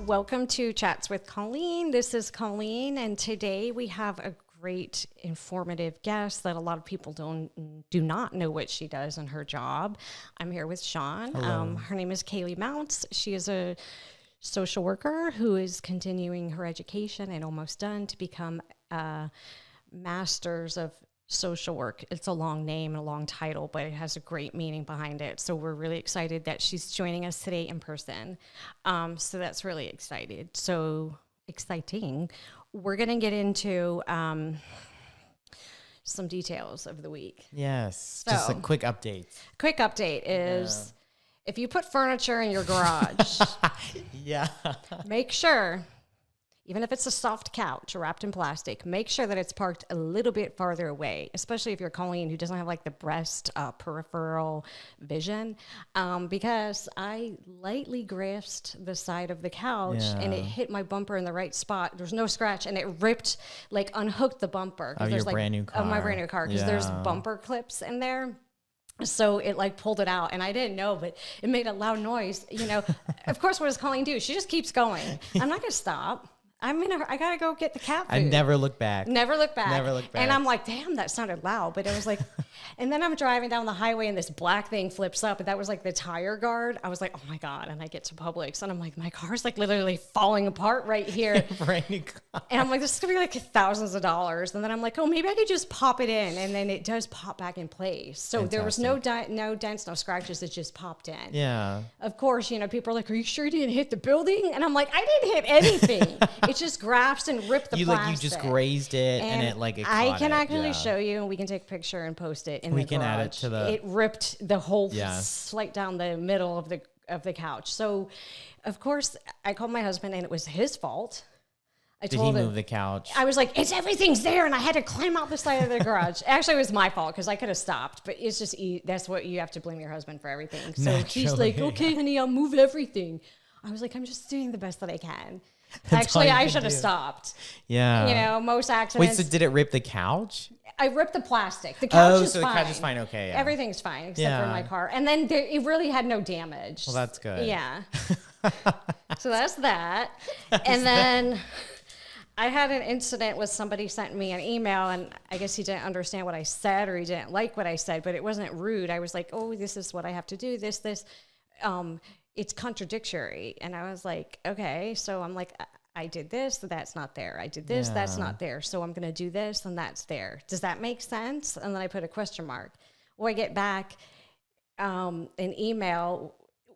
Welcome to Chats with Colleen. This is Colleen, and today we have a great informative guest that a lot of people do not know what she does in her job. I'm here with Sean. Her name is Kaylee Mounts. She is a social worker who is continuing her education and almost done to become a master's of social work. It's a long name and a long title, but it has a great meaning behind it. So we're really excited that she's joining us today in person. So that's really exciting. We're going to get into some details of the week. Yes, just a quick update. Quick update is if you put furniture in your garage, make sure, even if it's a soft couch wrapped in plastic, make sure that it's parked a little bit farther away, especially if you're Colleen, who doesn't have like the best peripheral vision, because I lightly grasped the side of the couch and it hit my bumper in the right spot. There's no scratch, and it ripped, like unhooked the bumper. Of your brand new car. Of my brand new car, because there's bumper clips in there. So it like pulled it out, and I didn't know, but it made a loud noise. You know, of course, what does Colleen do? She just keeps going. I'm not going to stop. I gotta go get the cat food. I never look back. Never look back. Never look back. And I'm like, damn, that sounded loud. But it was like, and then I'm driving down the highway and this black thing flips up, and that was like the tire guard. I was like, oh my God. And I get to Publix and I'm like, my car's like literally falling apart right here. And I'm like, this is gonna be like thousands of dollars. And then I'm like, oh, maybe I could just pop it in. And then it does pop back in place. So Fantastic. There was no dents, no scratches. It just popped in. Yeah. Of course, you know, people are like, are you sure you didn't hit the building? And I'm like, I didn't hit anything. It just grasped and ripped the plastic. You just grazed it and it like it I can actually show you, and we can take a picture and post it in the garage. We can add it to the. It ripped the whole slate down the middle of the couch. So, of course, I called my husband, and it was his fault. Did he move the couch? I was like, everything's there, and I had to climb out the side of the garage. Actually, it was my fault because I could have stopped, but it's just that's what you have to blame your husband for everything. So he's like, okay, honey, I'll move everything. I was like, I'm just doing the best that I can. Actually, I should have stopped. Yeah. You know, most accidents. Wait, so did it rip the couch? I ripped the plastic. The couch is fine. The couch is fine. Okay. Yeah. Everything's fine except for my car. And then it really had no damage. Well, that's good. Yeah. So that's that. And then I had an incident with somebody sent me an email, and I guess he didn't understand what I said, or he didn't like what I said, but it wasn't rude. I was like, oh, this is what I have to do. This. It's contradictory. And I was like, okay. So I'm like, I did this, that's not there. I did this, that's not there. So I'm going to do this, and that's there. Does that make sense? And then I put a question mark. Well, I get back an email,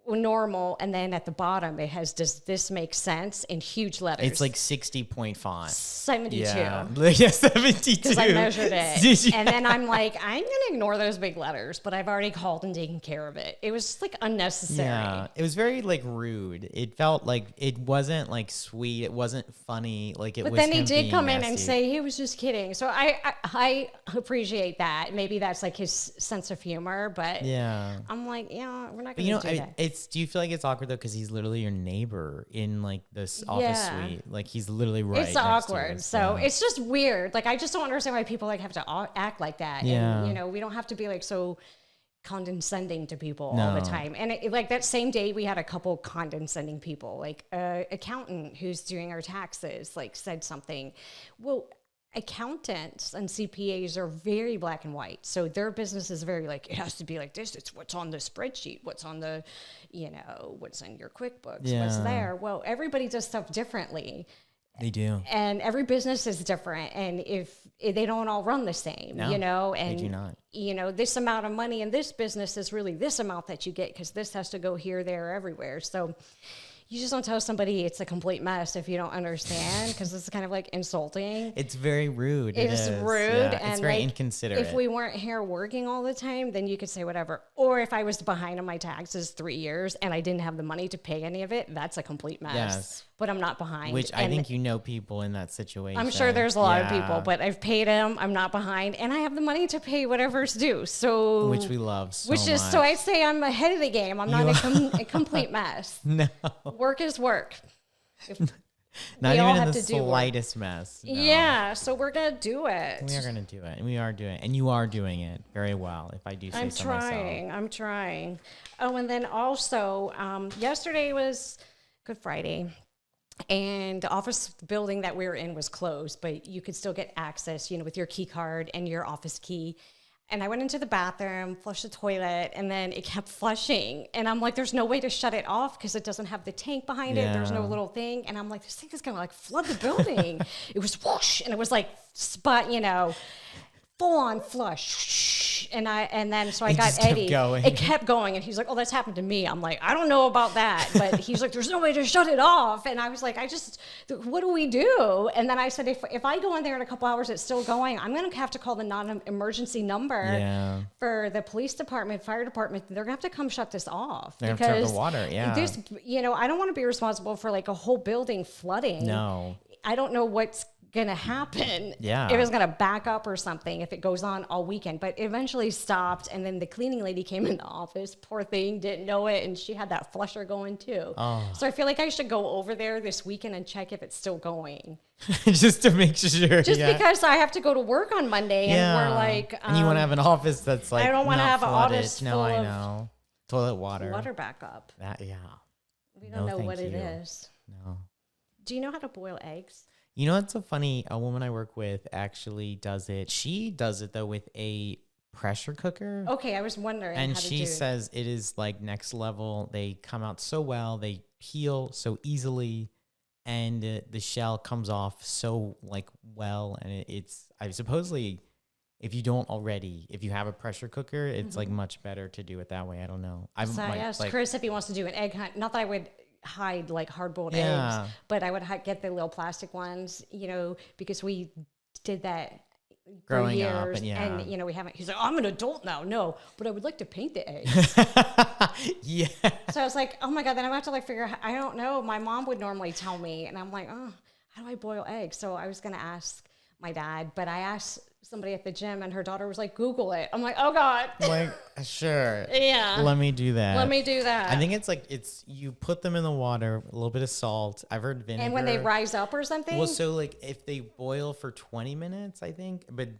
normal, and then at the bottom it has, does this make sense, in huge letters. It's like 60-point font. 72. Yeah, 72. Because I measured it. And then I'm like, I'm going to ignore those big letters, but I've already called and taken care of it. It was like unnecessary. Yeah, it was very like rude. It felt like it wasn't like sweet. It wasn't funny. Like it was. But then he did come in and say he was just kidding. So I appreciate that. Maybe that's like his sense of humor, but I'm like, yeah, we're not going to do that. Do you feel like it's awkward though, because he's literally your neighbor in like this office suite? Like he's literally right. It's awkward. So it's just weird. Like I just don't understand why people like have to act like that. Yeah. And you know, we don't have to be like so condescending to people all the time. And like that same day, we had a couple condescending people, like an accountant who's doing our taxes, like said something. Well, accountants and CPAs are very black and white. So their business is very like, it has to be like this. It's what's on the spreadsheet, what's on the, you know, what's in your QuickBooks, what's there. Well, everybody does stuff differently. They do. And every business is different. And if they don't all run the same, you know, and they do not. You know, this amount of money in this business is really this amount that you get, because this has to go here, there, everywhere. So you just don't tell somebody it's a complete mess if you don't understand, because it's kind of like insulting. It's very rude. It's rude. Yeah, and it's very like, inconsiderate. If we weren't here working all the time, then you could say whatever. Or if I was behind on my taxes 3 years and I didn't have the money to pay any of it, that's a complete mess. Yes. But I'm not behind. Which I think you know people in that situation. I'm sure there's a lot of people, but I've paid them. I'm not behind, and I have the money to pay whatever's due. So which we love so much. So I'd say I'm ahead of the game. I'm not a complete mess. No. Work is work. Not even in the slightest mess. No. Yeah, so we're going to do it. We are going to do it, and we are doing it. And you are doing it very well, if I do say so myself. I'm trying. Oh, and then also, yesterday was Good Friday. And the office building that we were in was closed, but you could still get access, you know, with your key card and your office key. And I went into the bathroom, flushed the toilet, and then it kept flushing. And I'm like, there's no way to shut it off because it doesn't have the tank behind it. There's no little thing. And I'm like, this thing is going to like flood the building. It was whoosh. And it was like spot, you know, full on flush. And then so I got Eddie. It kept going. And he's like, oh, that's happened to me. I'm like, I don't know about that. But he's like, there's no way to shut it off. And I was like, what do we do? And then I said, if I go in there in a couple hours, it's still going, I'm going to have to call the non-emergency number for the police department, fire department. They're going to have to come shut this off. They have to have the water. This, you know, I don't want to be responsible for like a whole building flooding. No. I don't know what's going to happen. It was going to back up or something if it goes on all weekend, but it eventually stopped. And then the cleaning lady came in the office, poor thing, didn't know it. And she had that flusher going too. So I feel like I should go over there this weekend and check if it's still going. Just to make sure. Just because I have to go to work on Monday and we're like, and you want to have an office that's like, I don't want to have flooded. an office full No, I know. Toilet water. Water backup. We don't know what it is. No. Do you know how to boil eggs? You know, it's so funny. A woman I work with actually does it. She does it, though, with a pressure cooker. Okay, I was wondering. And she says it is like next level. They come out so well. They peel so easily. And the shell comes off so like well. And it's supposedly, if you don't already, if you have a pressure cooker, it's like much better to do it that way. I don't know. I asked Chris if he wants to do an egg hunt. Not that I would hide like hard-boiled eggs, but I would get the little plastic ones, you know, because we did that growing for years, up, and you know, we haven't. He's like, oh, I'm an adult now. No, but I would like to paint the eggs. So I was like, oh my god. Then I have to like figure out. I don't know. My mom would normally tell me, and I'm like, oh, how do I boil eggs? So I was gonna ask my dad, but I asked somebody at the gym, and her daughter was like, Google it. I'm like, oh god. Like, sure. Yeah. Let me do that. I think it's like, you put them in the water, a little bit of salt. I've heard vinegar. And when they rise up or something? Well, so like if they boil for 20 minutes, I think, but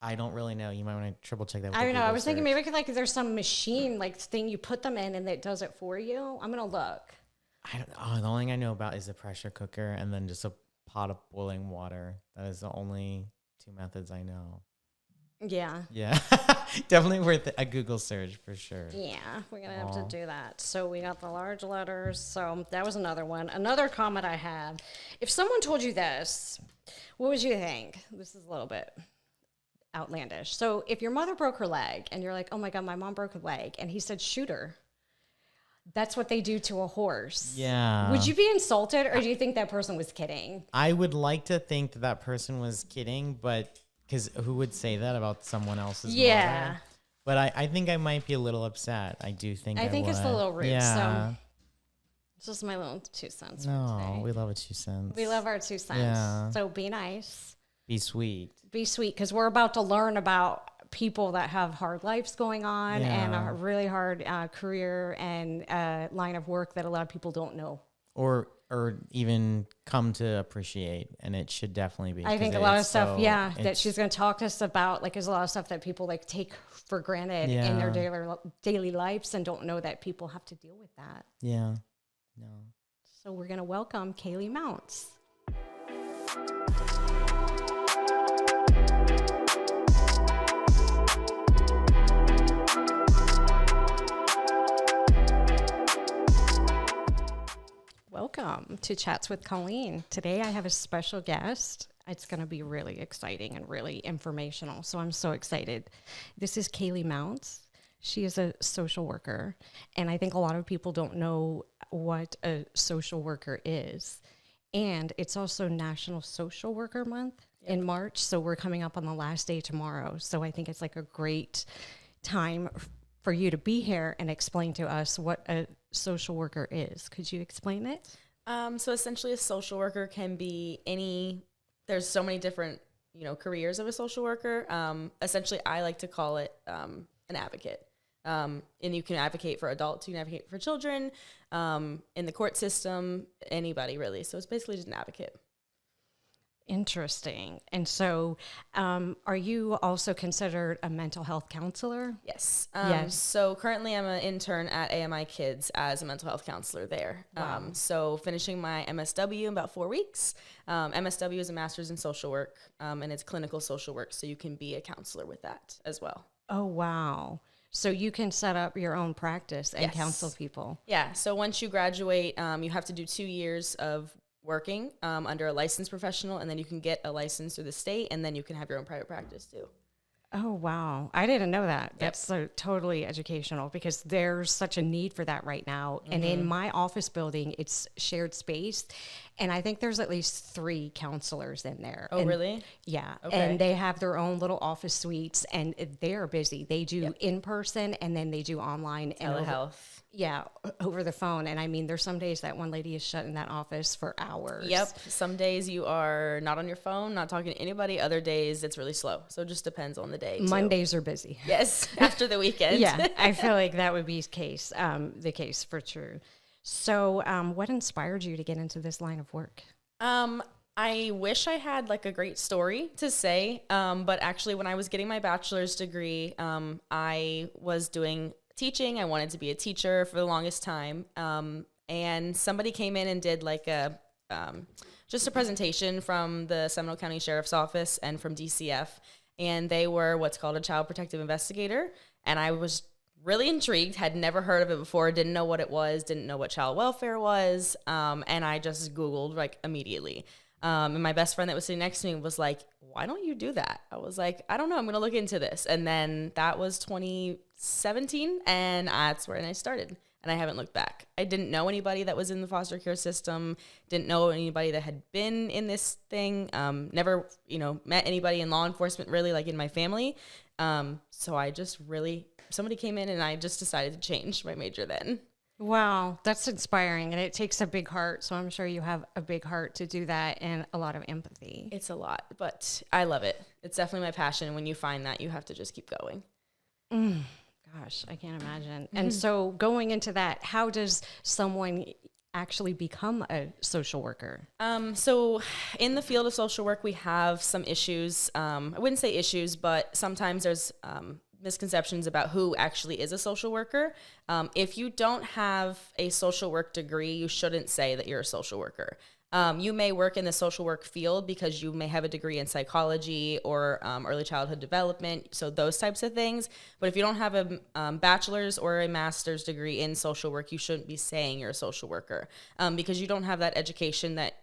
I don't really know. You might want to triple check that. I don't know. I was thinking maybe there's some machine like thing you put them in and it does it for you. I'm going to look. I don't know. The only thing I know about is a pressure cooker and then just a pot of boiling water. That is the only two methods I know. Yeah. Definitely worth a Google search for sure. Yeah, we're going to have to do that. So we got the large letters. So that was another one. Another comment I have. If someone told you this, what would you think? This is a little bit outlandish. So if your mother broke her leg and you're like, oh my God, my mom broke her leg. And he said, shoot her. That's what they do to a horse. Yeah. Would you be insulted or do you think that person was kidding? I would like to think that person was kidding, but because who would say that about someone else's mother? But I think I might be a little upset. I do think I think it's a little rude. Yeah. So it's just my little 2 cents. No, we love a 2 cents. We love our 2 cents. Yeah. So be nice. Be sweet. Be sweet, because we're about to learn about people that have hard lives going on and a really hard career and line of work that a lot of people don't know. Or even come to appreciate, and it should definitely be. I think a lot of stuff, that she's going to talk to us about, like, there's a lot of stuff that people like take for granted in their daily lives and don't know that people have to deal with that. Yeah. No. So we're going to welcome Kaylee Mounts. Welcome to Chats with Colleen. Today I have a special guest. It's going to be really exciting and really informational, so I'm so excited. This is Kaylee Mounts. She is a social worker, and I think a lot of people don't know what a social worker is. And it's also National Social Worker Month in March, so we're coming up on the last day tomorrow. So I think it's like a great time for you to be here and explain to us what a social worker is. Could you explain it? So essentially a social worker can be there's so many different, careers of a social worker. Essentially I like to call it an advocate. And you can advocate for adults, you can advocate for children, in the court system, anybody really. So it's basically just an advocate. Interesting. And so, are you also considered a mental health counselor? Yes. Yes. So currently I'm an intern at AMI Kids as a mental health counselor there. Wow. So finishing my MSW in about 4 weeks. MSW is a master's in social work, and it's clinical social work. So you can be a counselor with that as well. Oh, wow. So you can set up your own practice and Yes. counsel people. Yeah. So once you graduate, you have to do 2 years of working under a licensed professional, and then you can get a license through the state, and then you can have your own private practice too. Oh, wow. I didn't know that. That's so totally educational because there's such a need for that right now. And in my office building, it's shared space. And I think there's at least 3 counselors in there. Oh, And really? yeah. Okay. And they have their own little office suites and they're busy. They do in person and then they do online and Telehealth. over the phone. And I mean, there's some days that one lady is shut in that office for hours. Yep. Some days you are not on your phone, not talking to anybody. Other days it's really slow. So it just depends on the day. Too. Mondays are busy. Yes. After the weekend. Yeah, I feel like that would be the case for true. So, what inspired you to get into this line of work? I wish I had like a great story to say, but actually when I was getting my bachelor's degree, I was doing teaching. I wanted to be a teacher for the longest time. And somebody came in and did like just a presentation from the Seminole County Sheriff's Office and from DCF. And they were what's called a child protective investigator. And I was really intrigued, had never heard of it before, didn't know what it was, didn't know what child welfare was. And I just Googled like immediately. And my best friend that was sitting next to me was like, why don't you do that? I was like, I don't know. I'm going to look into this. And then that was 2017. And that's when I started. And I haven't looked back. I didn't know anybody that was in the foster care system. Didn't know anybody that had been in this thing. Never, met anybody in law enforcement really, like in my family. So I just somebody came in and I just decided to change my major then. Wow, that's inspiring, and it takes a big heart. So I'm sure you have a big heart to do that and a lot of empathy. It's a lot, but I love it. It's definitely my passion. When you find that, you have to just keep going. Gosh, I can't imagine. And so going into that, how does someone actually become a social worker? So in the field of social work, we have some issues. I wouldn't say issues, but sometimes there's misconceptions about who actually is a social worker. If you don't have a social work degree, you shouldn't say that you're a social worker. You may work in the social work field because you may have a degree in psychology or early childhood development, so those types of things. But if you don't have a bachelor's or a master's degree in social work, you shouldn't be saying you're a social worker because you don't have that education that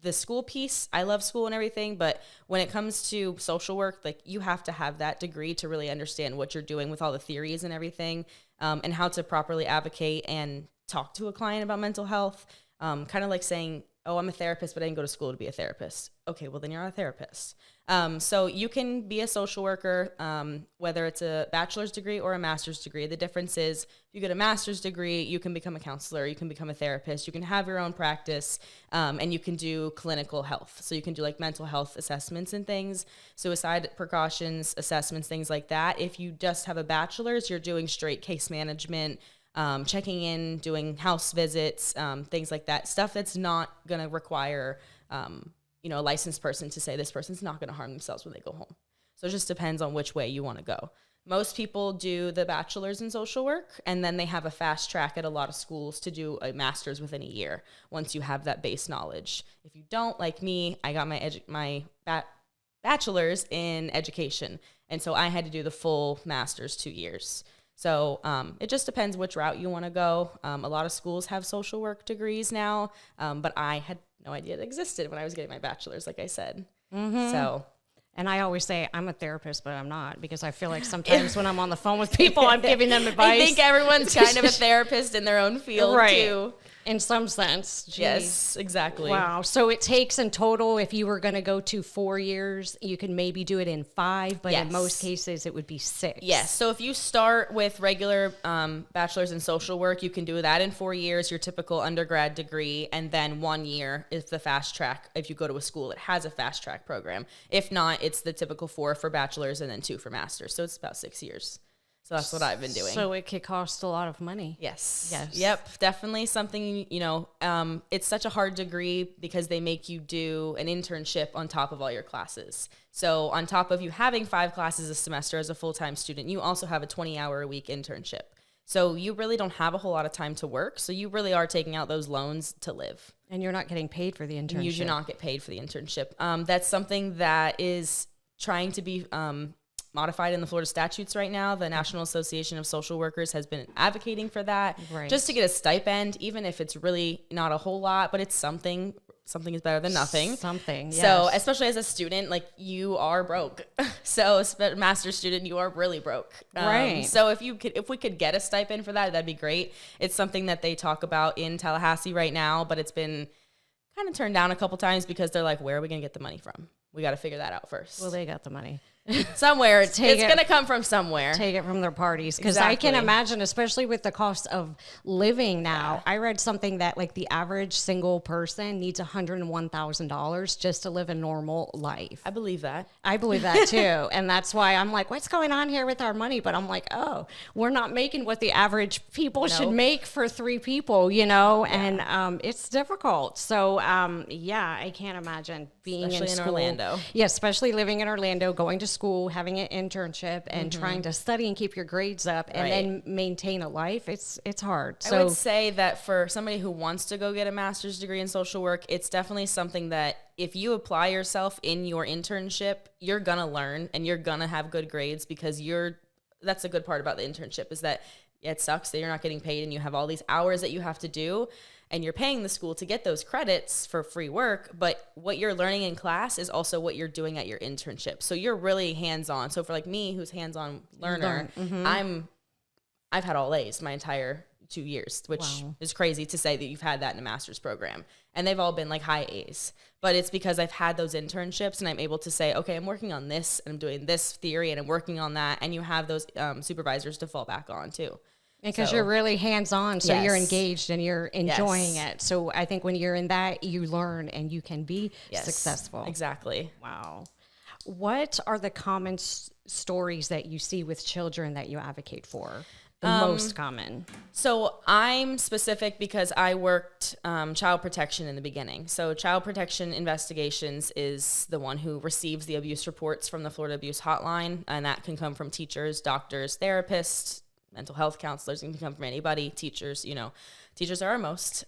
the school piece. I love school and everything, but when it comes to social work, like you have to have that degree to really understand what you're doing with all the theories and everything, and how to properly advocate and talk to a client about mental health. Kind of like saying, oh, I'm a therapist, but I didn't go to school to be a therapist. Okay, well then you're not a therapist. So you can be a social worker, whether it's a bachelor's degree or a master's degree. The difference is if you get a master's degree, you can become a counselor, you can become a therapist, you can have your own practice, and you can do clinical health. So you can do like mental health assessments and things, suicide precautions, assessments, things like that. If you just have a bachelor's, you're doing straight case management, checking in, doing house visits, things like that. Stuff that's not going to require, a licensed person to say this person's not going to harm themselves when they go home. So it just depends on which way you want to go. Most people do the bachelor's in social work, and then they have a fast track at a lot of schools to do a master's within a year once you have that base knowledge. If you don't, like me, I got my bachelor's in education, and so I had to do the full master's 2 years. So it just depends which route you want to go. A lot of schools have social work degrees now, but I had no idea it existed when I was getting my bachelor's, like I said. So, and I always say I'm a therapist, but I'm not, because I feel like sometimes when I'm on the phone with people, I'm giving them advice. I think everyone's kind of a therapist in their own field, too. In some sense. Gee. Yes, exactly. Wow. So it takes in total, if you were going to go to 4 years, you can maybe do it in 5, but in most cases it would be 6. Yes. So if you start with regular bachelor's in social work, you can do that in 4 years, your typical undergrad degree, and then 1 year is the fast track. If you go to a school that has a fast track program. If not, it's the typical 4 for bachelor's and then 2 for master's. So it's about 6 years. So that's what I've been doing. So it could cost a lot of money. Yes. Yes. Yep. Definitely something, it's such a hard degree because they make you do an internship on top of all your classes. So on top of you having 5 classes a semester as a full-time student, you also have a 20-hour-a-week internship. So you really don't have a whole lot of time to work. So you really are taking out those loans to live. And you're not getting paid for the internship. You do not get paid for the internship. That's something that is trying to be modified in the Florida statutes right now. The National Association of Social Workers has been advocating for that, Right. just to get a stipend, even if it's really not a whole lot, but it's something. Something is better than nothing. Something, yes. So especially as a student, like you are broke. So as a master's student, you are really broke. Right. So if we could get a stipend for that, that'd be great. It's something that they talk about in Tallahassee right now, but it's been kind of turned down a couple times because they're like, where are we going to get the money from? We got to figure that out first. Well, they got the money. Somewhere. It's Take it- going to come from somewhere. Take it from their parties. Because I can Exactly. imagine, especially with the cost of living now, I read something that like the average single person needs $101,000 just to live a normal life. I believe that. I believe that too. And that's why I'm like, what's going on here with our money? But I'm like, oh, we're not making what the average people should Nope. make for 3 people, and it's difficult. So, yeah, I can't imagine being Especially in school. Orlando. Yeah, especially living in Orlando, going to school, having an internship and trying to study and keep your grades up and Right. then maintain a life. It's hard. I So would say that for somebody who wants to go get a master's degree in social work, it's definitely something that if you apply yourself in your internship, you're going to learn and you're going to have good grades because that's a good part about the internship is that it sucks that you're not getting paid and you have all these hours that you have to do and you're paying the school to get those credits for free work, but what you're learning in class is also what you're doing at your internship. So you're really hands-on. So for like me, who's hands-on learner, I've had all A's my entire 2 years, which is crazy to say that you've had that in a master's program. And they've all been like high A's. But it's because I've had those internships and I'm able to say, okay, I'm working on this and I'm doing this theory and I'm working on that. And you have those supervisors to fall back on too. because So- you're really hands-on, so you're Yes. engaged and you're enjoying Yes. it. So I think when you're in that, you learn and you can be Yes, successful. Exactly. Wow. What are the common stories that you see with children that you advocate for? The most common. So I'm specific because I worked child protection in the beginning. So child protection investigations is the one who receives the abuse reports from the Florida Abuse Hotline. And that can come from teachers, doctors, therapists, mental health counselors. It can come from anybody, teachers, Teachers are our most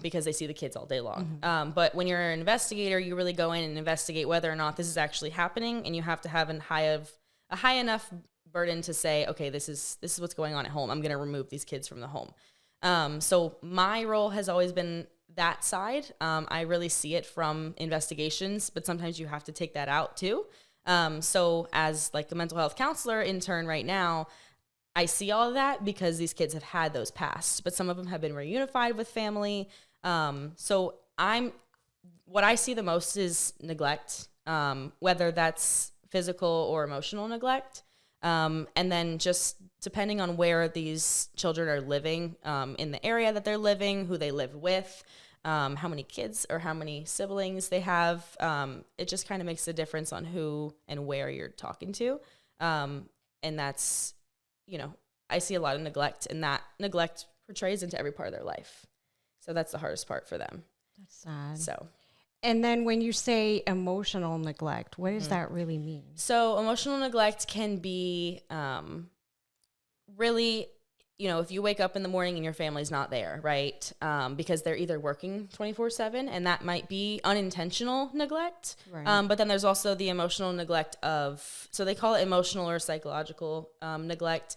because they see the kids all day long. But when you're an investigator, you really go in and investigate whether or not this is actually happening. And you have to have a high enough burden to say, okay, this is what's going on at home. I'm going to remove these kids from the home. So my role has always been that side. I really see it from investigations, but sometimes you have to take that out too. So as like a mental health counselor intern right now, I see all of that because these kids have had those past, but some of them have been reunified with family. So what I see the most is neglect, whether that's physical or emotional neglect. And then just depending on where these children are living, in the area that they're living, who they live with, how many kids or how many siblings they have, it just kind of makes a difference on who and where you're talking to. And that's, I see a lot of neglect, and that neglect portrays into every part of their life. So that's the hardest part for them. That's sad. So. And then when you say emotional neglect, what does that really mean? So emotional neglect can be really, if you wake up in the morning and your family's not there, right? Because they're either working 24/7, and that might be unintentional neglect. Right. But then there's also the emotional neglect so they call it emotional or psychological neglect.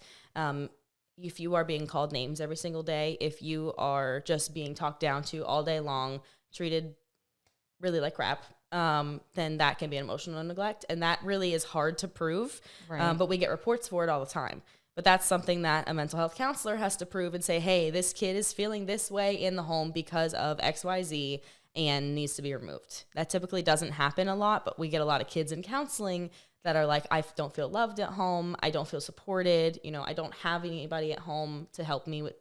If you are being called names every single day, if you are just being talked down to all day long, treated really like crap, then that can be an emotional neglect. And that really is hard to prove, Right. but we get reports for it all the time. But that's something that a mental health counselor has to prove and say, hey, this kid is feeling this way in the home because of XYZ and needs to be removed. That typically doesn't happen a lot, but we get a lot of kids in counseling that are like, I don't feel loved at home. I don't feel supported. I don't have anybody at home to help me with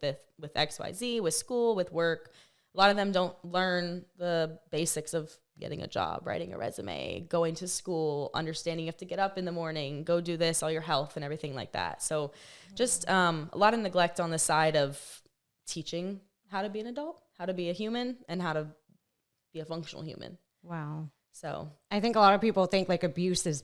XYZ, with school, with work. a lot of them don't learn the basics of getting a job, writing a resume, going to school, understanding you have to get up in the morning, go do this, all your health and everything like that. So just a lot of neglect on the side of teaching how to be an adult, how to be a human, and how to be a functional human. Wow. So I think a lot of people think like abuse is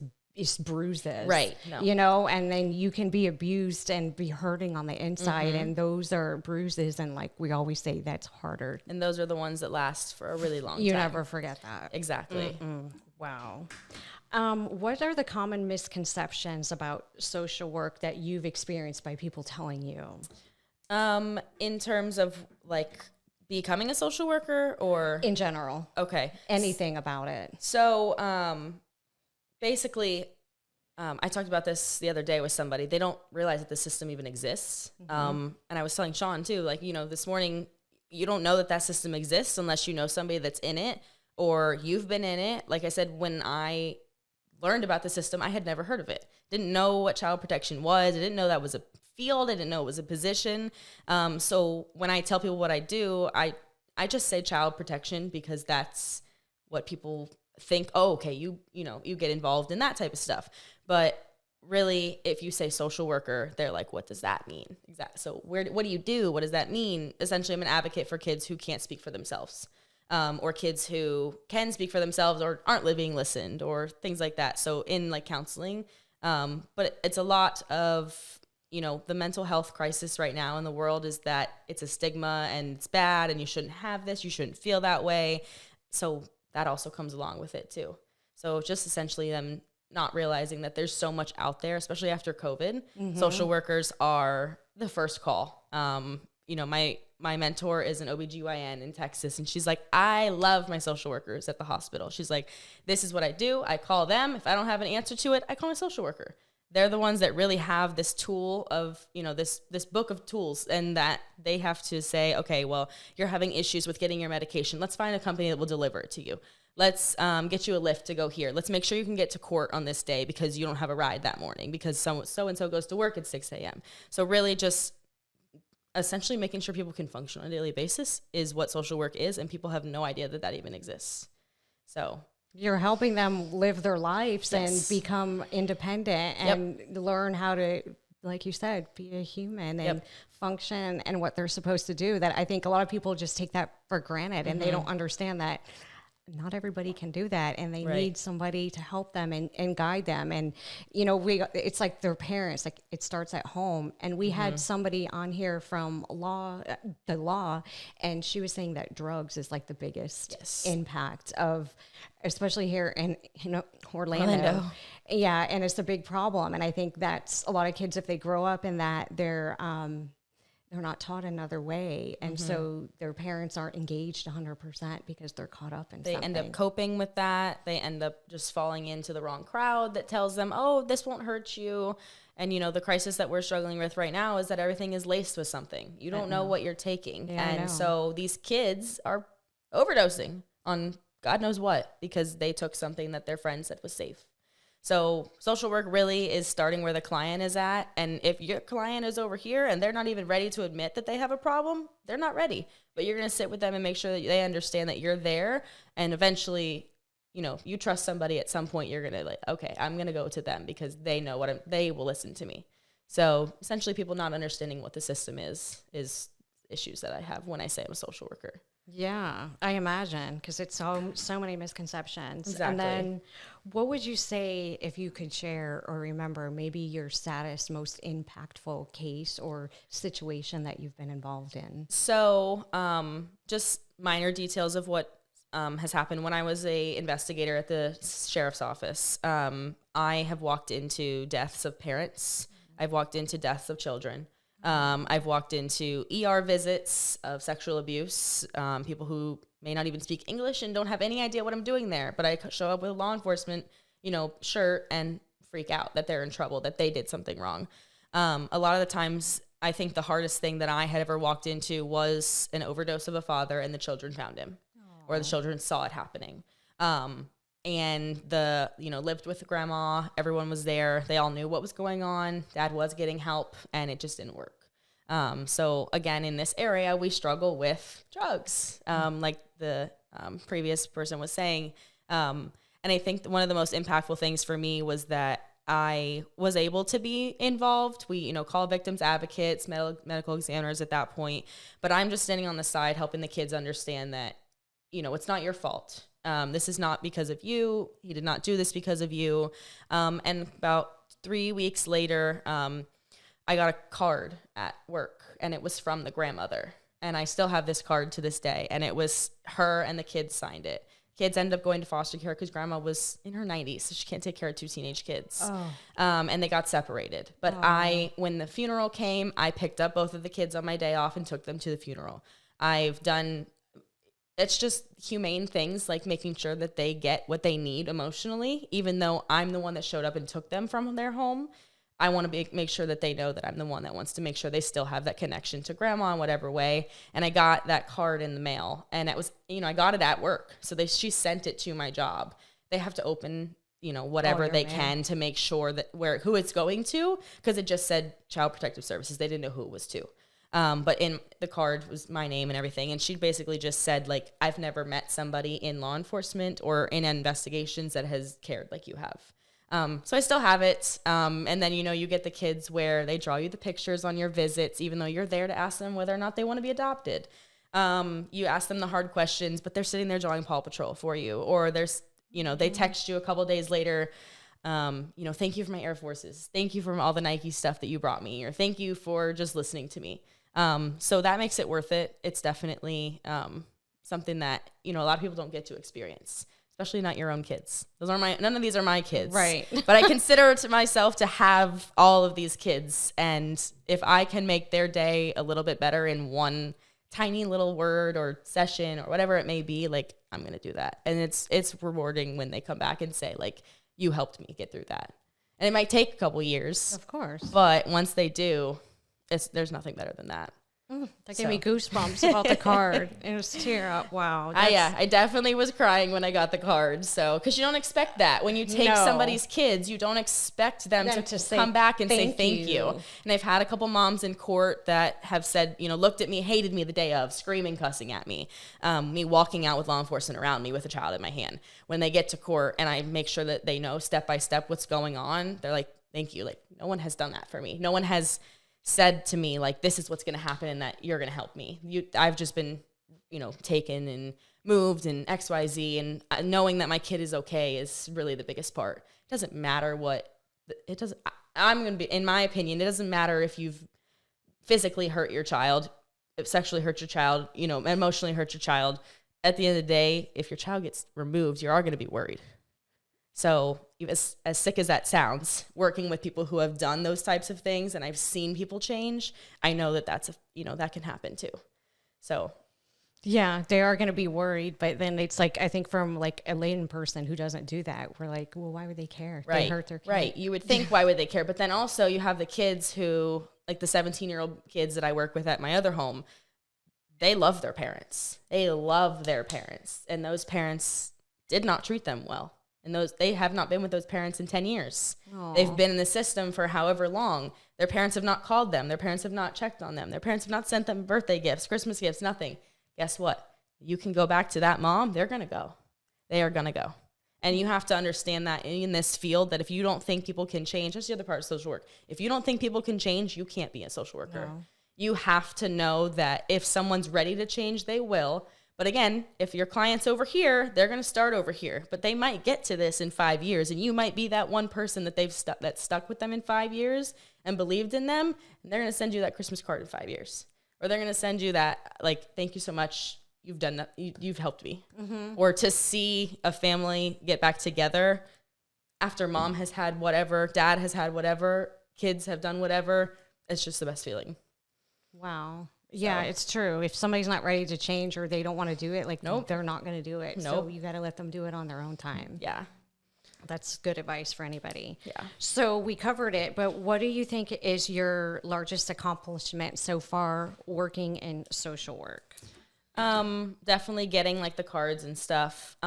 bruises. Right. No. You know, and then you can be abused and be hurting on the inside, and those are bruises. And like we always say, that's harder. And those are the ones that last for a really long time. You never forget that. Exactly. Wow. What are the common misconceptions about social work that you've experienced by people telling you? In terms of like becoming a social worker or In general. okay. Anything about it. So basically, I talked about this the other day with somebody. They don't realize that the system even exists. And I was telling Sean too, like, you know, this morning, you don't know that system exists unless you know somebody that's in it or you've been in it. Like I said, when I learned about the system, I had never heard of it. Didn't know what child protection was. I didn't know that was a field. I didn't know it was a position. So when I tell people what I do, I just say child protection because that's what people think. Oh, okay, you get involved in that type of stuff. But really, if you say social worker, they're like, what does that mean? Exactly. So what do you do? What does that mean? Essentially, I'm an advocate for kids who can't speak for themselves, or kids who can speak for themselves or aren't being listened, or things like that. So in like counseling, but it's a lot of, you know, the mental health crisis right now in the world is that it's a stigma and it's bad and you shouldn't have this, you shouldn't feel that way. So that also comes along with it too. So just essentially them not realizing that there's so much out there, especially after COVID. Social workers are the first call. You know, my mentor is an OBGYN in Texas, and she's like, I love my social workers at the hospital. She's like, this is what I do. I call them. If I don't have an answer to it, I call my social worker. They're the ones that really have this tool of, you know, this book of tools, and that they have to say, okay, well, you're having issues with getting your medication. Let's find a company that will deliver it to you. Let's get you a lift to go here. Let's make sure you can get to court on this day because you don't have a ride that morning because so-and-so goes to work at 6 a.m. So really just essentially making sure people can function on a daily basis is what social work is, and people have no idea that even exists. So You're helping them live their lives Yes. and become independent and learn how to, like you said, be a human and function and what they're supposed to do. That I think a lot of people just take that for granted, and they don't understand that not everybody can do that, and they need somebody to help them and guide them. And, you know, it's like their parents, like it starts at home. And we had somebody on here from the law, and she was saying that drugs is like the biggest impact of, especially here in Orlando. Yeah. And it's a big problem. And I think that's a lot of kids, if they grow up in that, they're not taught another way. And so their parents aren't engaged 100% because they're caught up in something. They end up coping with that. They end up just falling into the wrong crowd that tells them, oh, this won't hurt you. And, you know, the crisis that we're struggling with right now is that everything is laced with something. You don't know what you're taking. Yeah, and so these kids are overdosing on God knows what because they took something that their friend said was safe. So social work really is starting where the client is at. And if your client is over here and they're not even ready to admit that they have a problem, they're not ready. But you're going to sit with them and make sure that they understand that you're there. And eventually, you know, you trust somebody at some point, you're going to like, okay, I'm going to go to them because they know they will listen to me. So essentially people not understanding what the system is issues that I have when I say I'm a social worker. Yeah, I imagine, because it's so many misconceptions. Exactly. And then what would you say, if you could share or remember maybe your saddest, most impactful case or situation that you've been involved in? So just minor details of what has happened. When I was a investigator at the sheriff's office, I have walked into deaths of parents. I've walked into deaths of children. I've walked into ER visits of sexual abuse, people who may not even speak English and don't have any idea what I'm doing there. But I show up with a law enforcement, shirt and freak out that they're in trouble, that they did something wrong. A lot of the times, I think the hardest thing that I had ever walked into was an overdose of a father, and the children found him, or the children saw it happening. And lived with grandma. Everyone was there. They all knew what was going on. Dad was getting help, and it just didn't work. So again, in this area, we struggle with drugs, like the previous person was saying. And I think one of the most impactful things for me was that I was able to be involved. We, call victims advocates, medical examiners at that point. But I'm just standing on the side helping the kids understand that, it's not your fault. This is not because of you. He did not do this because of you. And about 3 weeks later, I got a card at work, and it was from the grandmother. And I still have this card to this day. And it was her and the kids signed it. Kids ended up going to foster care because grandma was in her 90s, so she can't take care of 2 teenage kids. Oh. And they got separated. But when the funeral came, I picked up both of the kids on my day off and took them to the funeral. It's just humane things like making sure that they get what they need emotionally, even though I'm the one that showed up and took them from their home. I want to make sure that they know that I'm the one that wants to make sure they still have that connection to grandma in whatever way. And I got that card in the mail, and it was, I got it at work. So she sent it to my job. They have to open, whatever they can to make sure that who it's going to, because it just said Child Protective Services. They didn't know who it was to. But in the card was my name and everything. And she basically just said, like, I've never met somebody in law enforcement or in investigations that has cared like you have. So I still have it. And then, you get the kids where they draw you the pictures on your visits, even though you're there to ask them whether or not they want to be adopted. You ask them the hard questions, but they're sitting there drawing Paw Patrol for you. Or there's, they text you a couple days later, thank you for my Air Forces. Thank you for all the Nike stuff that you brought me. Or thank you for just listening to me. So that makes it worth it. It's definitely something that, a lot of people don't get to experience. Especially not your own kids. None of these are my kids. Right. But I consider it to myself to have all of these kids. And if I can make their day a little bit better in one tiny little word or session or whatever it may be, like, I'm going to do that. And it's rewarding when they come back and say, like, you helped me get through that. And it might take a couple years. Of course. But once they do, there's nothing better than that. That gave me goosebumps about the card. It was tear up. Wow. I definitely was crying when I got the card. So, because you don't expect that. When you take somebody's kids, you don't expect them to come back and say thank you. And I've had a couple moms in court that have said, looked at me, hated me the day of, screaming, cussing at me, me walking out with law enforcement around me with a child in my hand. When they get to court and I make sure that they know step by step what's going on, they're like, thank you. Like, no one has done that for me. No one has said to me, like, this is what's going to happen and that you're going to help me. I've just been, taken and moved and XYZ, and knowing that my kid is okay is really the biggest part. It doesn't matter I'm going to be, in my opinion, it doesn't matter if you've physically hurt your child, if sexually hurt your child, emotionally hurt your child. At the end of the day, if your child gets removed, you are going to be worried. So as sick as that sounds, working with people who have done those types of things and I've seen people change, I know that that can happen too. So yeah, they are going to be worried, but then it's like, I think from like a layman person who doesn't do that, we're like, well, why would they care? Right. They hurt their kid. Right. You would think, why would they care? But then also you have the kids who, like the 17-year-old kids that I work with at my other home, they love their parents. They love their parents. And those parents did not treat them well. And they have not been with those parents in 10 years. Aww. They've been in the system for however long. Their parents have not called them. Their parents have not checked on them. Their parents have not sent them birthday gifts, Christmas gifts, nothing. Guess what? You can go back to that mom. They're going to go. They are going to go. And you have to understand that in this field, that if you don't think people can change, that's the other part of social work. If you don't think people can change, you can't be a social worker. No. You have to know that if someone's ready to change, they will. But again, if your client's over here, they're going to start over here. But they might get to this in 5 years, and you might be that one person that that stuck with them in 5 years and believed in them, and they're going to send you that Christmas card in 5 years. Or they're going to send you that, like, thank you so much, you've done that, you've helped me. Mm-hmm. Or to see a family get back together after mom has had whatever, dad has had whatever, kids have done whatever, it's just the best feeling. Wow. Yeah, it's true. If somebody's not ready to change or they don't want to do it, like, nope, they're not going to do it. Nope. So you got to let them do it on their own time. Yeah. That's good advice for anybody. Yeah. So we covered it, but what do you think is your largest accomplishment so far working in social work? Definitely getting like the cards and stuff.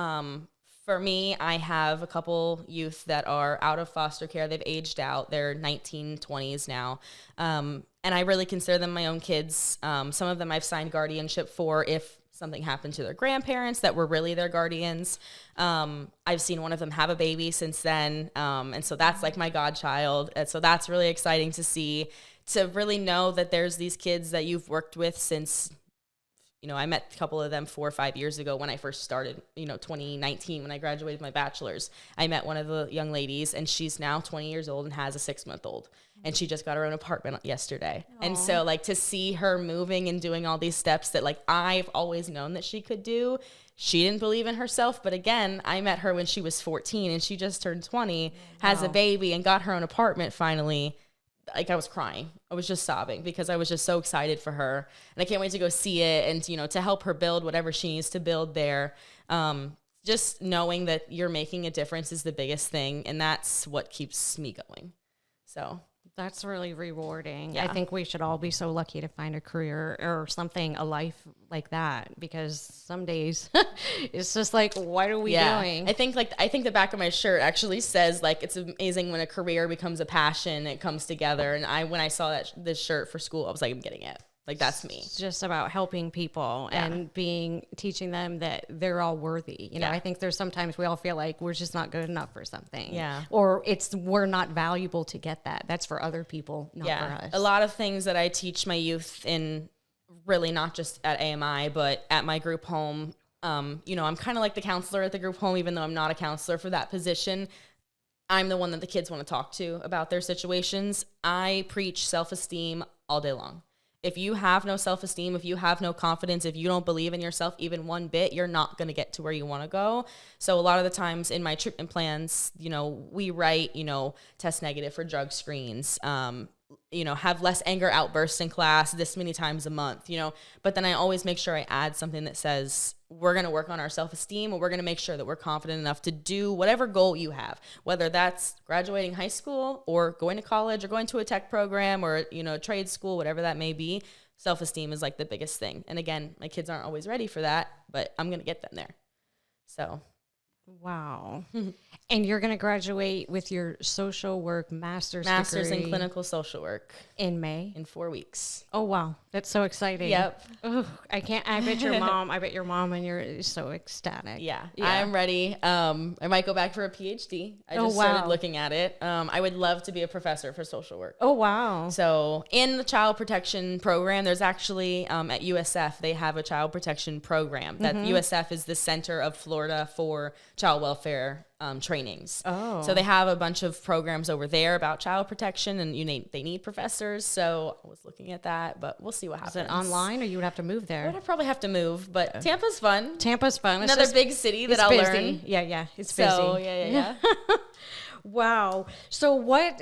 For me, I have a couple youth that are out of foster care. They've aged out. They're 19, 20s now. And I really consider them my own kids. Some of them I've signed guardianship for if something happened to their grandparents that were really their guardians. I've seen one of them have a baby since then. And so that's like my godchild. And so that's really exciting to see, to really know that there's these kids that you've worked with since, I met a couple of them 4 or 5 years ago when I first started, 2019, when I graduated my bachelor's. I met one of the young ladies, and she's now 20 years old and has a 6-month-old. And she just got her own apartment yesterday. Aww. And so, like, to see her moving and doing all these steps that, like, I've always known that she could do. She didn't believe in herself. But again, I met her when she was 14, and she just turned 20, has a baby, and got her own apartment finally. Like, I was crying. I was just sobbing because I was just so excited for her. And I can't wait to go see it and, to help her build whatever she needs to build there. Just knowing that you're making a difference is the biggest thing. And that's what keeps me going. So that's really rewarding. Yeah. I think we should all be so lucky to find a career or something, a life like that, because some days it's just like, what are we doing? I think the back of my shirt actually says, like, it's amazing when a career becomes a passion, it comes together. And when I saw this shirt for school, I was like, I'm getting it. Like, that's me. It's just about helping people and teaching them that they're all worthy. I think there's sometimes we all feel like we're just not good enough for something. Yeah. Or we're not valuable to get that. That's for other people, not for us. A lot of things that I teach my youth in, really not just at AMI, but at my group home. I'm kind of like the counselor at the group home, even though I'm not a counselor for that position. I'm the one that the kids want to talk to about their situations. I preach self-esteem all day long. If you have no self-esteem, if you have no confidence, if you don't believe in yourself even one bit, you're not going to get to where you want to go. So a lot of the times in my treatment plans, we write, test negative for drug screens, have less anger outbursts in class this many times a month, but then I always make sure I add something that says, we're going to work on our self-esteem, and we're going to make sure that we're confident enough to do whatever goal you have, whether that's graduating high school or going to college or going to a tech program or, trade school, whatever that may be. Self-esteem is like the biggest thing. And again, my kids aren't always ready for that, but I'm going to get them there. So. Wow. And you're going to graduate with your social work master's in clinical social work in May, in 4 weeks. Oh, wow. That's so exciting. Yep. Oh, I bet your mom and you're so ecstatic. Yeah. I'm ready. I might go back for a PhD. I just started looking at it. I would love to be a professor for social work. Oh, wow. So in the child protection program, there's actually at USF, they have a child protection program. That USF is the center of Florida for child welfare trainings. Oh. So they have a bunch of programs over there about child protection, and they need professors. So I was looking at that, but we'll see what happens. Is it online, or you would have to move there? I'd probably have to move, but Tampa's fun. Another big city that I'll learn. Yeah, it's busy. So yeah. Wow. So what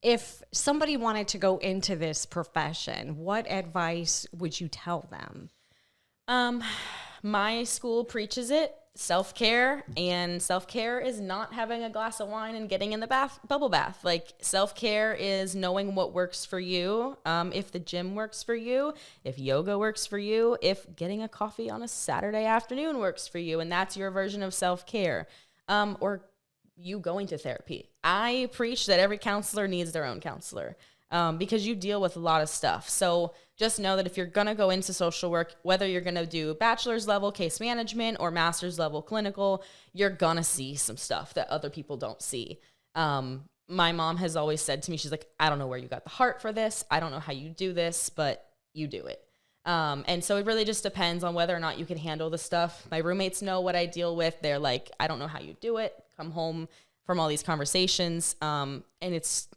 if somebody wanted to go into this profession? What advice would you tell them? My school preaches it. Self-care, and self-care is not having a glass of wine and getting in the bubble bath. Like, self-care is knowing what works for you. If the gym works for you, if yoga works for you, if getting a coffee on a Saturday afternoon works for you, and that's your version of self-care, or you going to therapy. I preach that every counselor needs their own counselor. Because you deal with a lot of stuff. So just know that if you're going to go into social work, whether you're going to do bachelor's level case management or master's level clinical, you're going to see some stuff that other people don't see. My mom has always said to me, she's like, I don't know where you got the heart for this. I don't know how you do this, but you do it. And so it really just depends on whether or not you can handle the stuff. My roommates know what I deal with. They're like, I don't know how you do it. Come home from all these conversations. And it's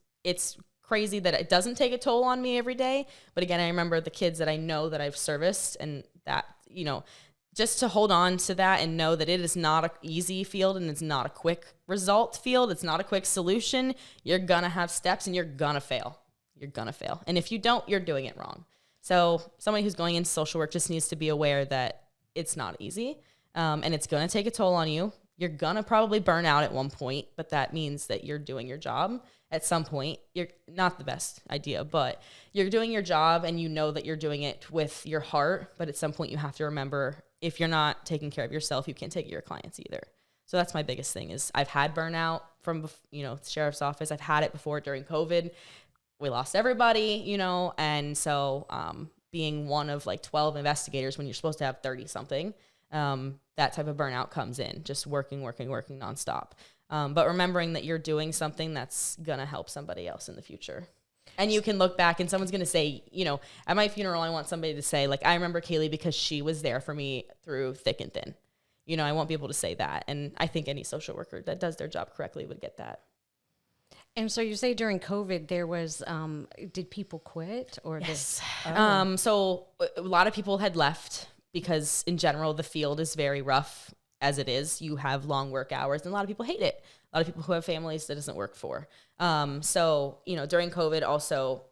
crazy that it doesn't take a toll on me every day. But again, I remember the kids that I know that I've serviced, and that, just to hold on to that and know that it is not an easy field, and it's not a quick result field. It's not a quick solution. You're going to have steps, and you're going to fail. And if you don't, you're doing it wrong. So somebody who's going into social work just needs to be aware that it's not easy, and it's going to take a toll on you. You're going to probably burn out at one point, but that means that you're doing your job. At some point, you're not the best idea, but you're doing your job, and you know that you're doing it with your heart. But at some point, you have to remember, if you're not taking care of yourself, you can't take care of your clients either. So that's my biggest thing is I've had burnout from, sheriff's office. I've had it before during COVID. We lost everybody, and so being one of like 12 investigators when you're supposed to have 30 something, that type of burnout comes in, just working nonstop. But remembering that you're doing something that's going to help somebody else in the future. And you can look back and someone's going to say, at my funeral, I want somebody to say, like, I remember Kaylee because she was there for me through thick and thin. I won't be able to say that. And I think any social worker that does their job correctly would get that. And so you say during COVID there was, did people quit or? Yes. So a lot of people had left because in general, the field is very rough as it is. You have long work hours and a lot of people hate it. A lot of people who have families that doesn't work for. So, during COVID also,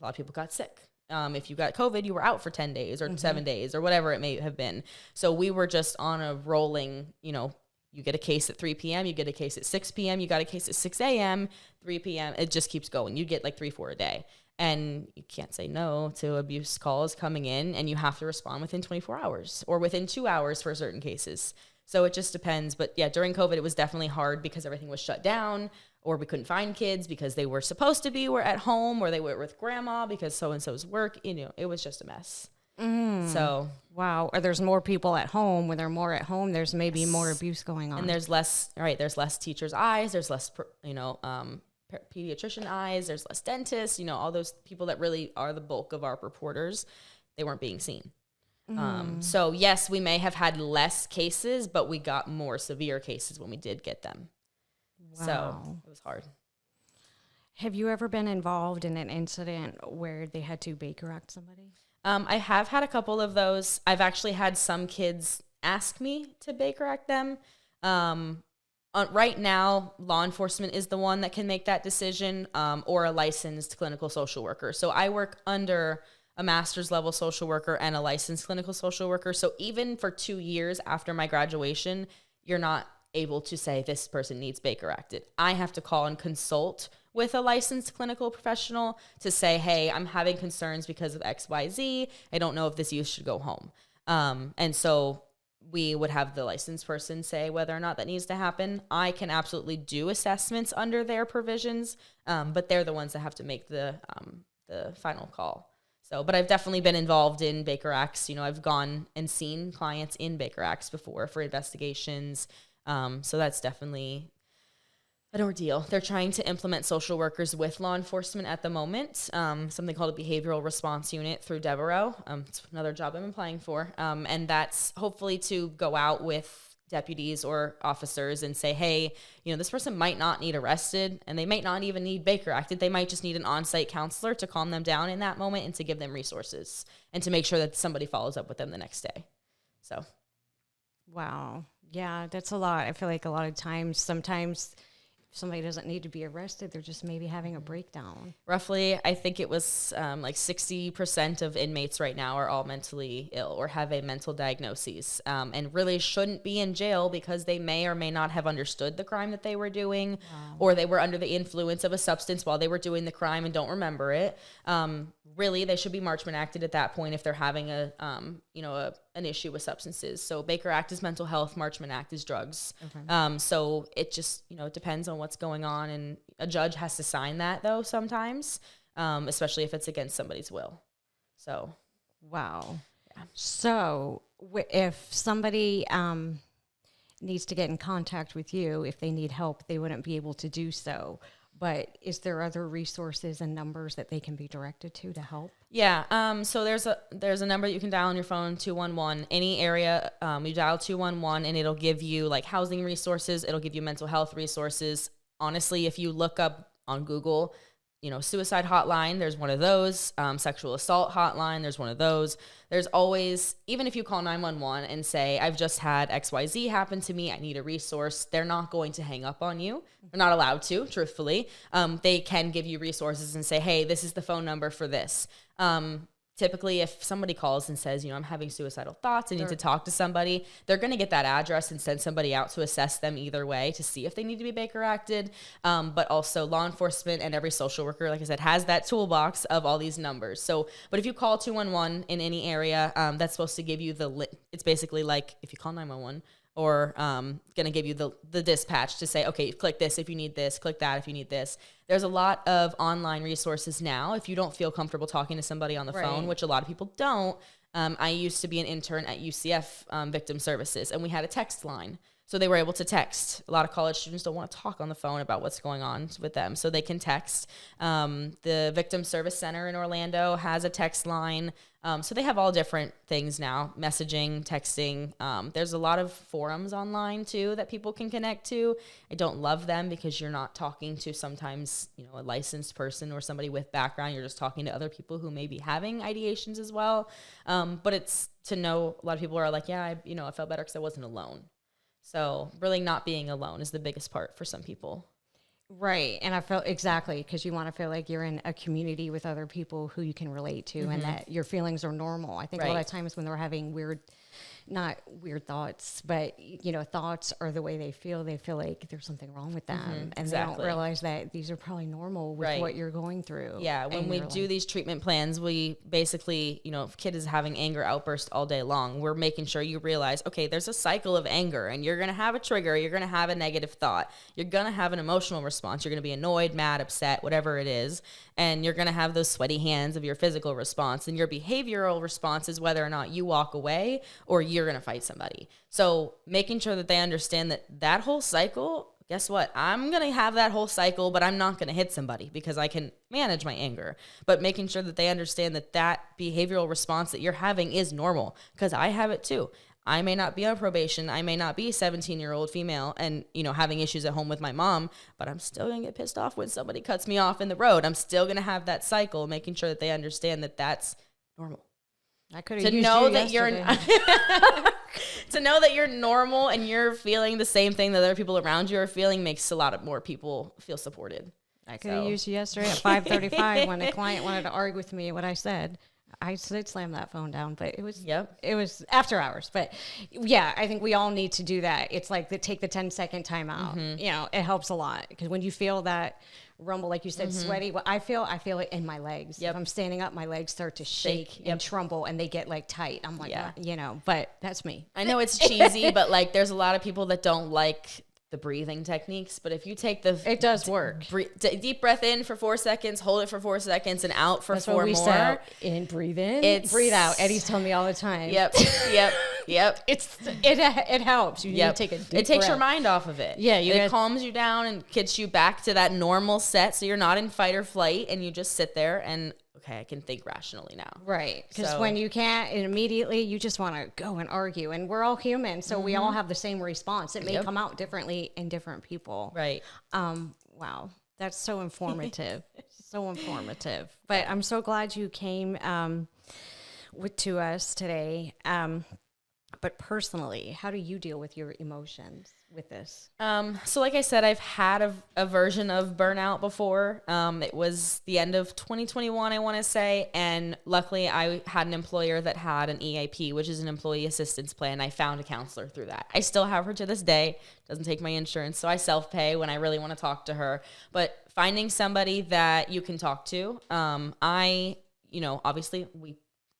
a lot of people got sick. If you got COVID, you were out for 10 days or 7 days or whatever it may have been. So we were just on a rolling, you get a case at 3 p.m., you get a case at 6 p.m., you got a case at 6 a.m., 3 p.m., it just keeps going. You get like 3-4 a day. And you can't say no to abuse calls coming in, and you have to respond within 24 hours or within 2 hours for certain cases. So it just depends. But yeah, during COVID, it was definitely hard because everything was shut down, or we couldn't find kids because they were supposed to be were at home, or they were with grandma because so-and-so's work. It was just a mess. So wow. Or there's more people at home. When they're more at home, there's maybe more abuse going on. And there's less teachers' eyes. There's less, pediatrician eyes. There's less dentists. All those people that really are the bulk of our reporters, they weren't being seen. So yes, we may have had less cases, but we got more severe cases when we did get them. Wow. So it was hard. Have you ever been involved in an incident where they had to Baker Act somebody? I have had a couple of those. I've actually had some kids ask me to Baker Act them. Right now, law enforcement is the one that can make that decision, or a licensed clinical social worker. So I work under a master's level social worker and a licensed clinical social worker. So even for 2 years after my graduation, you're not able to say this person needs Baker Acted. I have to call and consult with a licensed clinical professional to say, hey, I'm having concerns because of XYZ. I don't know if this youth should go home. And so we would have the licensed person say whether or not that needs to happen. I can absolutely do assessments under their provisions, but they're the ones that have to make the final call. So, but I've definitely been involved in Baker Acts. I've gone and seen clients in Baker Acts before for investigations. So that's definitely an ordeal. They're trying to implement social workers with law enforcement at the moment, something called a behavioral response unit through Devereaux. It's another job I'm applying for. And that's hopefully to go out with deputies or officers and say, hey, this person might not need arrested and they might not even need Baker Acted. They might just need an on-site counselor to calm them down in that moment and to give them resources and to make sure that somebody follows up with them the next day. So. Wow. Yeah, that's a lot. I feel like a lot of times, sometimes if somebody doesn't need to be arrested, they're just maybe having a breakdown. Roughly, I think it was like 60% of inmates right now are all mentally ill or have a mental diagnosis, and really shouldn't be in jail because they may or may not have understood the crime that they were doing, or they were under the influence of a substance while they were doing the crime and don't remember it. Really, they should be Marchman Acted at that point if they're having an issue with substances. So Baker Act is mental health, Marchman Act is drugs. Okay. So it just, it depends on what's going on, and a judge has to sign that though sometimes, especially if it's against somebody's will. So. Wow. Yeah. So if somebody needs to get in contact with you, if they need help, they wouldn't be able to do so. But is there other resources and numbers that they can be directed to help? Yeah. So there's a number you can dial on your phone, 211. Any area, you dial 211 and it'll give you like housing resources. It'll give you mental health resources. Honestly, if you look up on Google, suicide hotline, there's one of those. Sexual assault hotline, there's one of those. There's always, even if you call 911 and say, I've just had XYZ happen to me, I need a resource, they're not going to hang up on you. They're not allowed to, truthfully. They can give you resources and say, hey, this is the phone number for this. Typically, if somebody calls and says, I'm having suicidal thoughts, I need to talk to somebody, they're going to get that address and send somebody out to assess them either way to see if they need to be Baker Acted. But also law enforcement and every social worker, like I said, has that toolbox of all these numbers. So, but if you call 211 in any area, that's supposed to give you it's basically like if you call 911 or going to give you the dispatch to say, okay, click this if you need this, click that if you need this. There's a lot of online resources now. If you don't feel comfortable talking to somebody on the phone, which a lot of people don't. I used to be an intern at UCF Victim Services, and we had a text line. So they were able to text. A lot of college students don't want to talk on the phone about what's going on with them, so they can text. The Victim Service Center in Orlando has a text line. So they have all different things now, messaging, texting. There's a lot of forums online, too, that people can connect to. I don't love them because you're not talking to sometimes, a licensed person or somebody with background. You're just talking to other people who may be having ideations as well. But it's to know, a lot of people are like, yeah, I felt better because I wasn't alone. So really not being alone is the biggest part for some people. Right. And I felt exactly, because you want to feel like you're in a community with other people who you can relate to and that your feelings are normal. I think a lot of times when they're having not weird thoughts, but, thoughts are the way they feel like there's something wrong with them. And they don't realize that these are probably normal with what you're going through. Yeah. When we do these treatment plans, we basically, if a kid is having anger outbursts all day long, we're making sure you realize, okay, there's a cycle of anger and you're going to have a trigger. You're going to have a negative thought. You're going to have an emotional response. You're going to be annoyed, mad, upset, whatever it is. And you're going to have those sweaty hands of your physical response. And your behavioral response is whether or not you walk away or you're going to fight somebody. So making sure that they understand that whole cycle, guess what? I'm going to have that whole cycle, but I'm not going to hit somebody because I can manage my anger. But making sure that they understand that behavioral response that you're having is normal, because I have it too. I may not be on probation. I may not be a 17-year-old female and, having issues at home with my mom, but I'm still going to get pissed off when somebody cuts me off in the road. I'm still going to have that cycle, making sure that they understand that that's normal. I could have used you yesterday. To know that you're normal and you're feeling the same thing that other people around you are feeling makes a lot more people feel supported. I could have used you yesterday at 5:35 when a client wanted to argue with me what I said. I did slam that phone down, but it was after hours. But yeah, I think we all need to do that. It's like take the 10-second time out. It helps a lot, because when you feel that rumble, like you said, sweaty, what I feel it in my legs. If I'm standing up, my legs start to shake and tremble, and they get like tight. I'm like, but that's me. I know it's cheesy, but like there's a lot of people that don't like the breathing techniques, but if you take it does work. Deep breath in for 4 seconds, hold it for 4 seconds, and out for That's 4 what we more. Say. In, breathe in, breathe out. Eddie's telling me all the time. Yep. It helps. You need to take a deep It takes breath. your mind off of it. Yeah, it calms you down and gets you back to that normal set, so you're not in fight or flight, and you just sit there and okay, I can think rationally now. Right. Because when you can't, and immediately you just want to go and argue. And we're all human, so we all have the same response. It may come out differently in different people. Right. Wow. That's so informative. So informative. But I'm so glad you came to us today. But personally, how do you deal with your emotions with this? So like I said, I've had a version of burnout before. It was the end of 2021, I want to say. And luckily I had an employer that had an EAP, which is an employee assistance plan. I found a counselor through that. I still have her to this day. Doesn't take my insurance. So I self-pay when I really want to talk to her. But finding somebody that you can talk to, obviously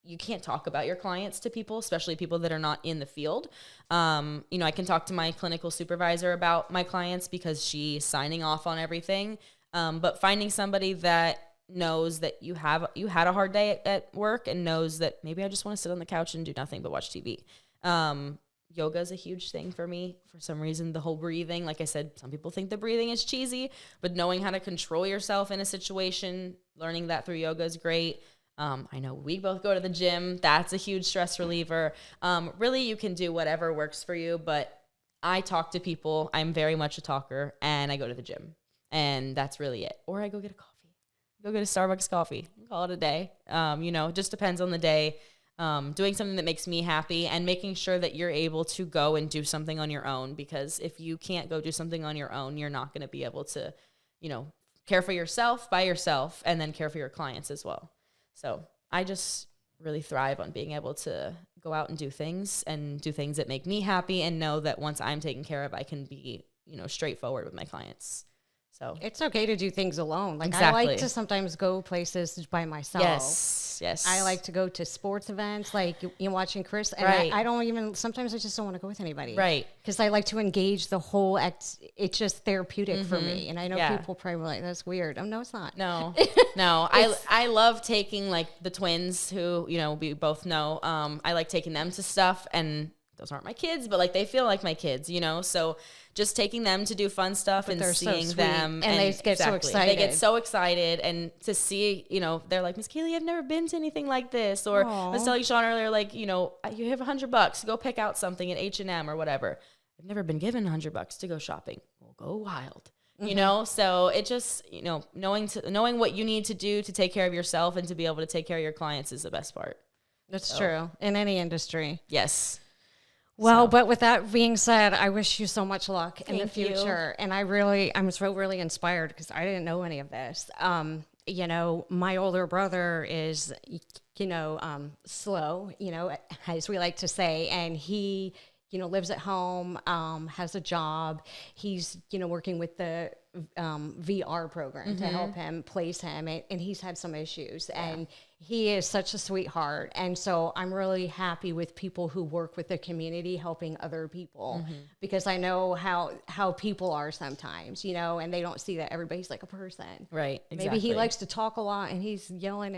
you can't talk about your clients to people, especially people that are not in the field. I can talk to my clinical supervisor about my clients because she's signing off on everything. But finding somebody that knows that you had a hard day at work and knows that maybe I just want to sit on the couch and do nothing but watch TV. Yoga is a huge thing for me. For some reason, the whole breathing, like I said, some people think the breathing is cheesy, but knowing how to control yourself in a situation, learning that through yoga is great. I know we both go to the gym. That's a huge stress reliever. Really, you can do whatever works for you, but I talk to people. I'm very much a talker, and I go to the gym, and that's really it. Or I go get a coffee. Go get a Starbucks coffee. Call it a day. It just depends on the day. Doing something that makes me happy and making sure that you're able to go and do something on your own, because if you can't go do something on your own, you're not going to be able to, care for yourself by yourself and then care for your clients as well. So I just really thrive on being able to go out and do things that make me happy and know that once I'm taken care of, I can be, straightforward with my clients. So It's okay to do things alone. Like I Exactly. like to sometimes go places by myself. yes. I like to go to sports events, like you watching Chris, and Right. I don't even. Sometimes I just don't want to go with anybody, Right. Because I like to engage the whole act. It's just therapeutic for me, and I know Yeah. people probably like that's weird. Oh no, it's not. No, no. I love taking like the twins who, you know, we both know. I like taking them to stuff, and those aren't my kids, but like they feel like my kids, you know? So just taking them to do fun stuff and they're so seeing sweet, them. and they get so They excited. get so excited, and to see, you know, they're like, Miss Kaylee, I've never been to anything like this. Or I was Aw. telling Sean earlier, like, you know, you have $100, go pick out something at H&M or whatever. I've never been given $100 to go shopping. We'll go wild. You know, so it just, you know, knowing what you need to do to take care of yourself and to be able to take care of your clients is the best part. That's true in any industry. Yes. Well, So. but with that being said, I wish you so much luck in the Thank you. future. And I'm so really inspired because I didn't know any of this. You know, my older brother is, you know, slow, you know, as we like to say, and he, you know, lives at home, has a job. He's, you know, working with the VR program to help him place him, and he's had some issues, and he is such a sweetheart. And so I'm really happy with people who work with the community helping other people, because I know how people are sometimes, you know, and they don't see that everybody's like a person. Right. Exactly. Maybe he likes to talk a lot and he's yelling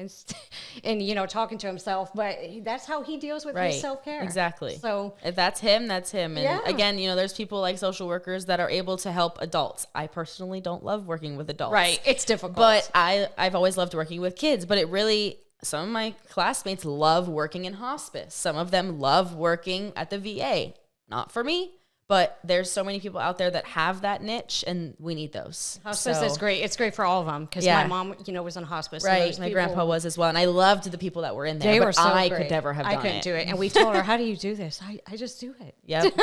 and you know, talking to himself, but that's how he deals with his self-care. Exactly. So if that's him, that's him. And Yeah. again, you know, there's people like social workers that are able to help adults. I personally don't love working with adults. it's difficult. But I've always loved working with kids, but it really, some of my classmates love working in hospice. Some of them love working at the VA. Not for me, but there's so many people out there that have that niche, and we need those. Hospice So- is great. It's great for all of them because Yeah. my mom, you know, was in hospice. and Right. those My people- grandpa was as well. And I loved the people that were in there, They but were so I great. could never have done I couldn't it. do it. And we told her, how do you do this? I just do it. Yep.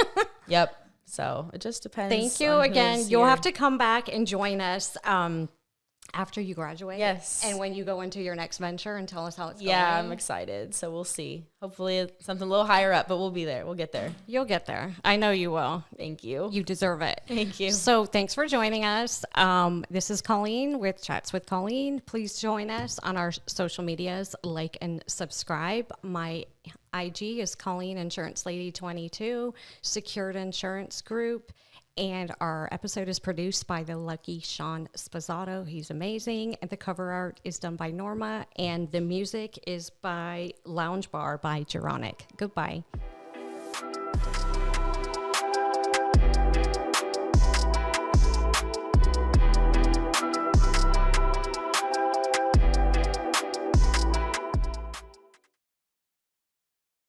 Yep. So it just depends. Thank you on again. who's You'll here. have to come back and join us after you graduate. Yes. And when you go into your next venture and tell us how it's Yeah, I'm going. excited. So we'll see. Hopefully it's something a little higher up, but we'll be there. We'll get there. You'll get there. I know you will. Thank you. You deserve it. Thank you. So thanks for joining us. This is Colleen with Chats with Colleen. Please join us on our social medias, like and subscribe. My IG is Colleen Insurance Lady 22, Secured Insurance Group. And our episode is produced by the lucky Sean Spazzato. He's amazing. And the cover art is done by Norma. And the music is by Lounge Bar by Geronic. Goodbye.